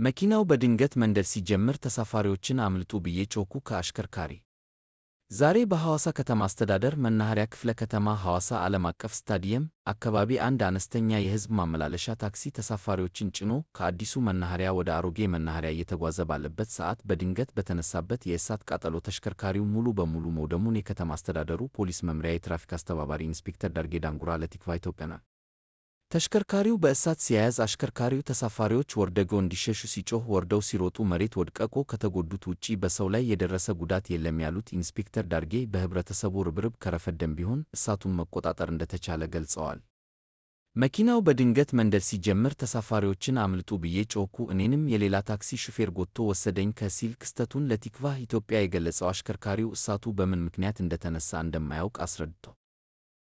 መኪናው በድንገት መንደድ ሲጀምር ተሳፋሪዎችን አምልጡ ብዬ ጮኽኩ ከአሽከርካሪ። ዛሬ በሐዋሳ ከተማ አስተዳደር መናኸሪያ ክፍለ ከተማ ሐዋሳ ዓለም አቀፍ ስታዲየም አካባቢ አንድ አነስተኛ የሕዝብ ማመላለሻ ታክሲ ተሳፋሪዎችን ጭኖ ከአዲሱ መናኸሪያ ወደ አሮጌ መናኸሪያ እየተጓዘ ባለበት ሰዓት በድንገት በተነሳበት የእሳት ቃጠሎ ተሽከርካሪው ሙሉ በሙሉ መውደሙን የከተማ አስተዳደሩ ፖሊስ መምሪያ የትራፊክ አስተባባሪ ኢንስፔክተር ዳርጌ ዳንጉራ ለቲክቫህ ኢትዮጵያ ተሽከርካሪው በእሳት ሲያያዝ አሽከርካሪው ተሳፋሪዎች ወርደው እንዲሸሹ ሲጮህ ወርደው ሲሮጡ መሬት ወድቀው ከተጎዱት ውጪ በሰው ላይ የደረሰ ጉዳት የለም ያሉት ኢንስፔክተር ዳርጌ በህብረተሰቡ ርብርብ ከረፈደም ቢሆን እሳቱን መቆጣጠር እንደተቻለ ገልጸዋል። መኪናው በድንገት መንደድ ሲጀምር ተሳፋሪዎችን አምልጡ ብዬ ጮኽኩ፣ እኔንም የሌላ ታክሲ ሹፌር ጎትቶ ወሰደኝ ሲል ክስተቱን ለቲክቫህ ኢትዮጵያ የገለጸው አሽከርካሪው እሳቱ በምን ምክንያት እንደተነሳ እንደማያውቅ አስረድቷል።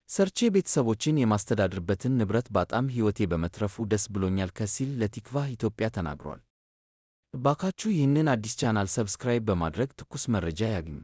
ሰርቼ ቤተሰቦችን የማስተዳድርበትን ንብረት ባጣም ሕይወቴ በመትረፉ ደስ ብሎኛል ሲል ለቲክቫህ ኢትዮጵያ ተናግሯል። እባካችሁ ይህንን አዲስ ቻናል ሰብስክራይብ በማድረግ ትኩስ መረጃ ያግኙ።